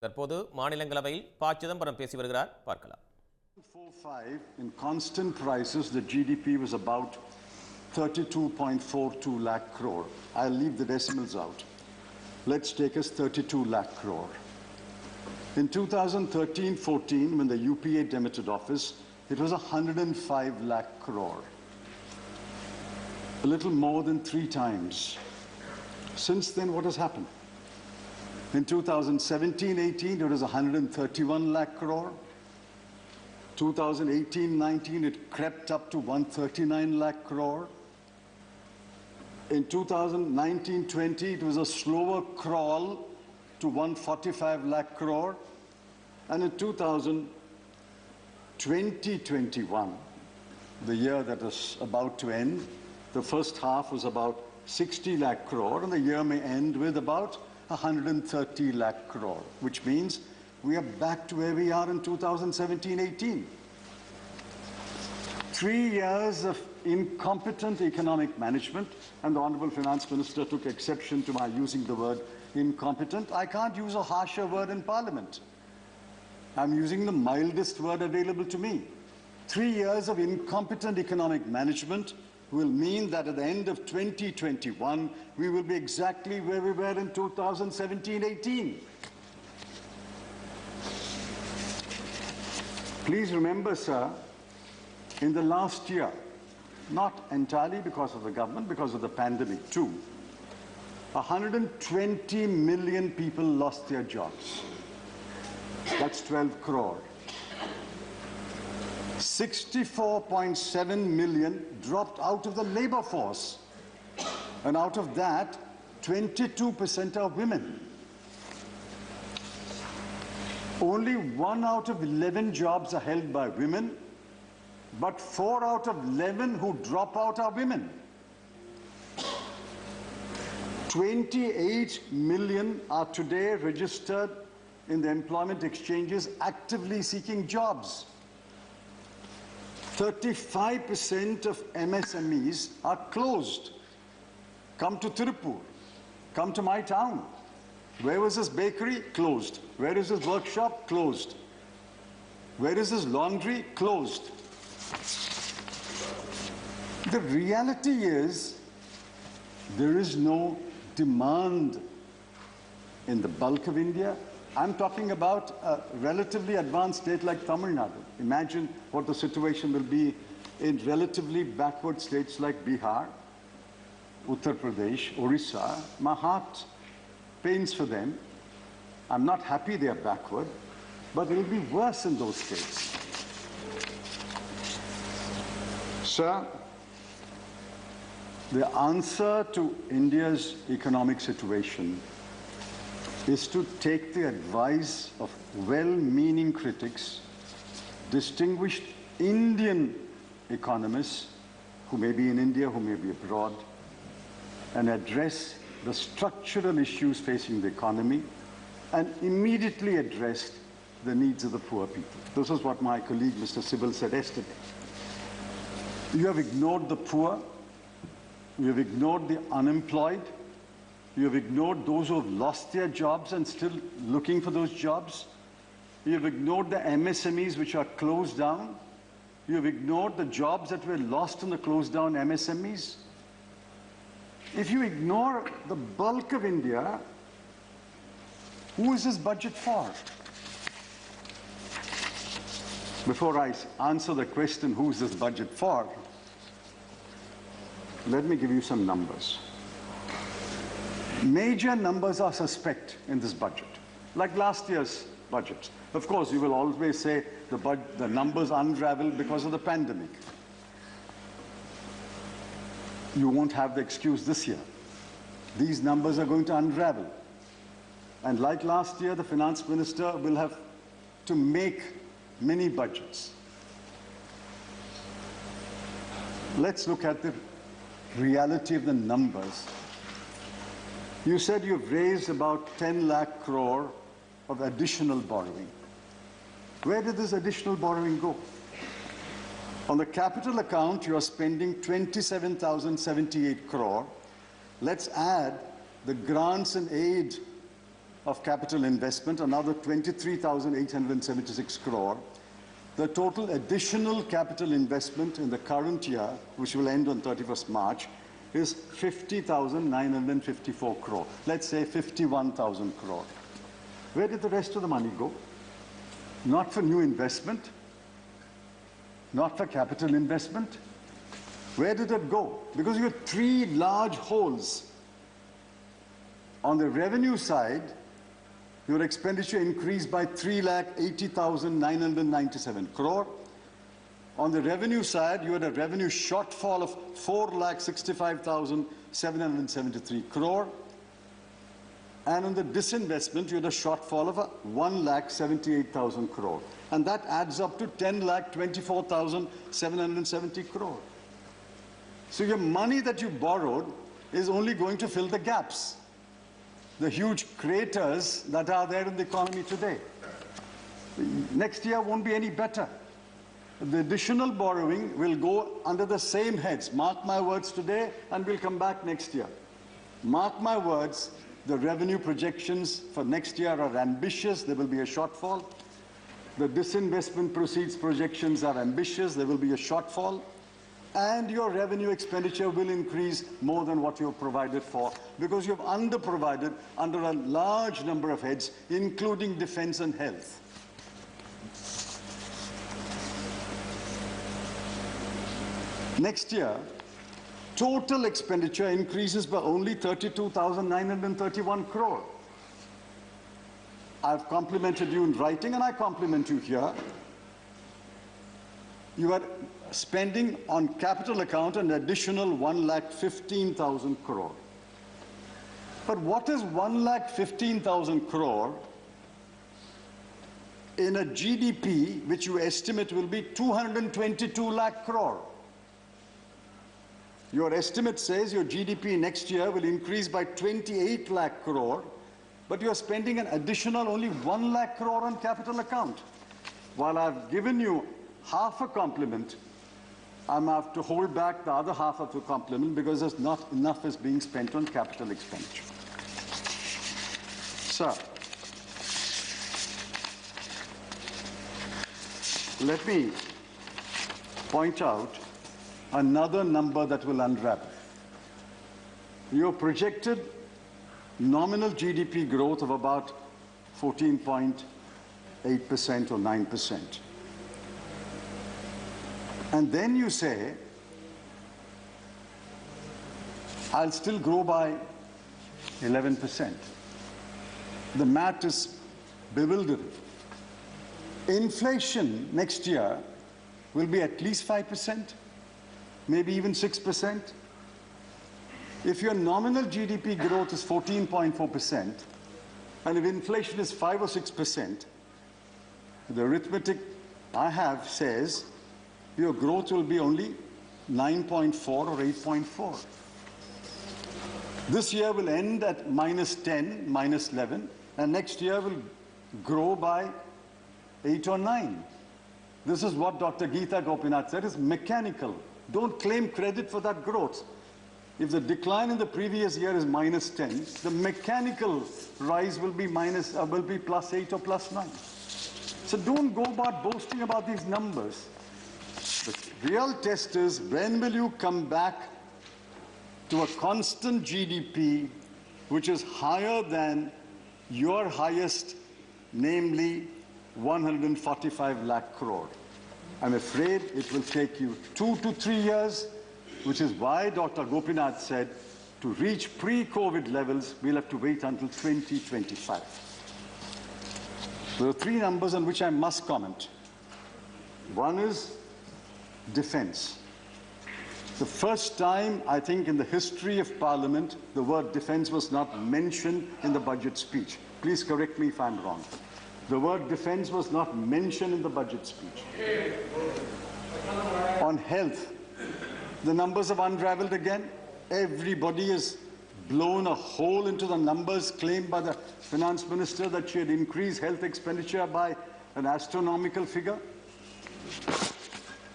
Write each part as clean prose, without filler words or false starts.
தற்போது மாநிலங்களவையில் Chidambaram பேசி வருகிறார் பார்க்கலாம். 45 in constant prices the GDP was about 32.42 lakh crore. I'll leave the decimals out. Let's take us 32 lakh crore. In 2013-14 when the UPA demitted office, it was 105 lakh crore. A little more than 3 times. Since then, what has happened? In 2017-18, it was 131 lakh crore. 2018-19, it crept up to 139 lakh crore. In 2019-20, it was a slower crawl to 145 lakh crore. And in 2020-21, the year that is about to end, the first half was about 60 lakh crore, and the year may end with about 130 lakh crore, which means we are back to where we are in 2017-18. 3 years of incompetent economic management, and the Honorable Finance Minister took exception to my using the word incompetent. I can't use a harsher word in Parliament. I'm using the mildest word available to me. 3 years of incompetent economic management will mean that at the end of 2021, we will be exactly where we were in 2017-18. Please remember, sir, in the last year, not entirely because of the government, because of the pandemic too, 120 million people lost their jobs. That's 12 crore. 64.7 million dropped out of the labor force. And out of that, 22% are women. Only 1 out of 11 jobs are held by women, but 4 out of 11 who drop out are women. 28 million are today registered in the employment exchanges actively seeking jobs. 35% of MSMEs are closed. Come to Tirupur, come to my town. Where was this bakery? Closed. Where is this workshop? Closed. Where is this laundry? Closed. The reality is there is no demand in the bulk of India. I'm talking about a relatively advanced state like Tamil Nadu. Imagine what the situation will be in relatively backward states like Bihar, Uttar Pradesh, Orissa. My heart pains for them. I'm not happy they are backward, but it will be worse in those states. Sir, the answer to India's economic situation is to take the advice of well-meaning critics, distinguished Indian economists who may be in India, who may be abroad, and address the structural issues facing the economy and immediately address the needs of the poor people. This is what my colleague Mr. Sibal said yesterday. You have ignored the poor, you have ignored the unemployed, you have ignored those who have lost their jobs and still looking for those jobs. You have ignored the MSMEs which are closed down. You have ignored the jobs that were lost in the closed down MSMEs. If you ignore the bulk of India, who is this budget for? Before I answer the question, who is this budget for, let me give you some numbers. Major numbers are suspect in this budget, like last year's budget. Of course, you will always say the numbers unraveled because of the pandemic. You won't have the excuse this year. These numbers are going to unravel. And like last year, the finance minister will have to make many budgets. Let's look at the reality of the numbers. You said you've raised about 10 lakh crore of additional borrowing. Where did this additional borrowing go? On the capital account, you are spending 27,078 crore. Let's add the grants and aid of capital investment, another 23,876 crore. The total additional capital investment in the current year, which will end on 31st March, is 50,954 crore. Let's say 51,000 crore. Where did the rest of the money go? Not for new investment, not for capital investment. Where did it go? Because you had three large holes. On the revenue side, your expenditure increased by 3,80,997 crore. On the revenue side, you had a revenue shortfall of 4,65,773 crore. And on the disinvestment, you had a shortfall of 1,78,000 crore. And that adds up to 10,24,770 crore. So your money that you borrowed is only going to fill the gaps, the huge craters that are there in the economy today. Next year won't be any better. The additional borrowing will go under the same heads. Mark my words today, and we'll come back next year. Mark my words, the revenue projections for next year are ambitious. There will be a shortfall. The disinvestment proceeds projections are ambitious. There will be a shortfall. And your revenue expenditure will increase more than what you have provided for, because you have underprovided under a large number of heads, including defense and health. Next year, total expenditure increases by only 32,931 crore. I've complimented you in writing, and I compliment you here. You are spending on capital account an additional 1,15,000 crore. But what is 1,15,000 crore in a GDP which you estimate will be 222 lakh crore? Your estimate says your GDP next year will increase by 28 lakh crore, but you're spending an additional only 1 lakh crore on capital account. While I've given you half a compliment, I'm going to have to hold back the other half of the compliment because there's not enough is being spent on capital expenditure. Sir, let me point out another number that will unravel. Your projected nominal GDP growth of about 14.8% or 9%. And then you say, I'll still grow by 11%. The math is bewildering. Inflation next year will be at least 5%, maybe even 6%. If your nominal GDP growth is 14.4%, and if inflation is 5 or 6%, the arithmetic I have says your growth will be only 9.4 or 8.4. This year will end at -10, -11, and next year will grow by 8 or 9. This is what Dr. Geeta Gopinath said is mechanical. Don't claim credit for that growth. If the decline in the previous year is -10, the mechanical rise will be +8 or +9. So don't go about boasting about these numbers. The real test is, when will you come back to a constant GDP which is higher than your highest, namely 145 lakh crore. I'm afraid it will take you 2 to 3 years, which is why Dr. Gopinath said to reach pre-COVID levels, we'll have to wait until 2025. There are 3 numbers on which I must comment. One is defense. The first time, I think, in the history of Parliament, the word defense was not mentioned in the budget speech. Please correct me if I'm wrong. The word defense was not mentioned in the budget speech. On health, the numbers have unraveled again. Everybody has blown a hole into the numbers claimed by the finance minister that she had increased health expenditure by an astronomical figure.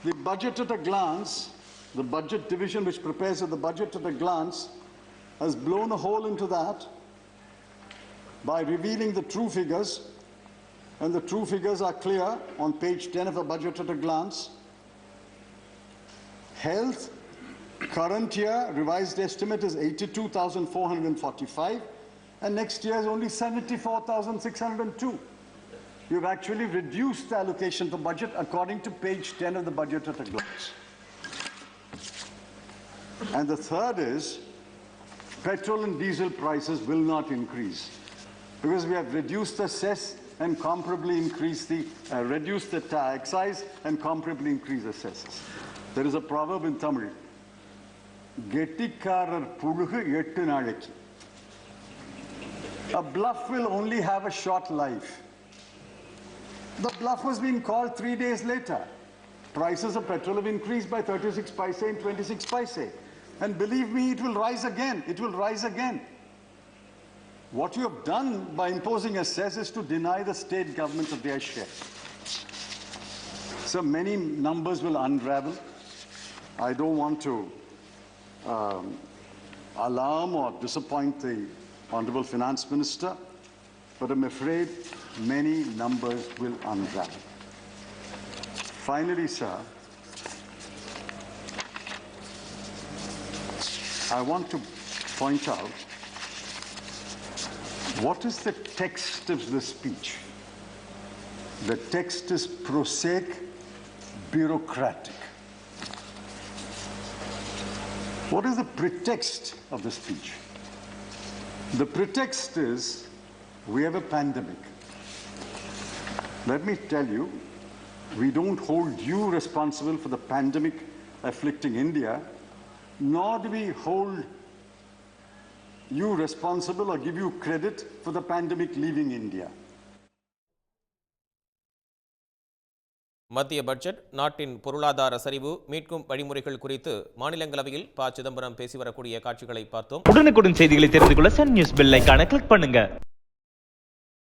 The budget at a glance, the budget division which prepares the budget at a glance, has blown a hole into that. by revealing the true figures, and the true figures are clear on page 10 of the budget at a glance. Health, current year revised estimate is 82,445, and next year is only 74,602. You've actually reduced the allocation for budget according to page 10 of the budget at a glance. And the third is, petrol and diesel prices will not increase because we have reduced the cess and comparably increased reduced the excise and comparably increased the cesses. There is a proverb in Tamil, Gettikarar pulugu ettu naalekku. A bluff will only have a short life. The bluff was being called 3 days later. Prices of petrol have increased by 36 paise and 26 paise. And believe me, it will rise again. It will rise again. What you have done by imposing a cess is to deny the state governments of their share. So many numbers will unravel. I don't want to alarm or disappoint the Honorable Finance Minister, but I'm afraid many numbers will unravel. Finally, sir, I want to point out what is the text of the speech. The text is prosaic, bureaucratic. What is the pretext of the speech? The pretext is we have a pandemic. Let me tell you, we don't hold you responsible for the pandemic afflicting India, nor do we hold you responsible or give you credit for the pandemic leaving India. மத்திய budget நாட்டின் பொருளாதார சரிவு மீட்கும் வழிமுறைகள் குறித்து மாநிலங்களவையில் ப. சிதம்பரம் பேசி வரக்கூடிய காட்சிகளை பார்த்தோம். உடனுக்குடன் செய்திகளை தெரிந்து கொள்ள சன் நியூஸ் பெல் ஐகானை கிளிக் பண்ணுங்க.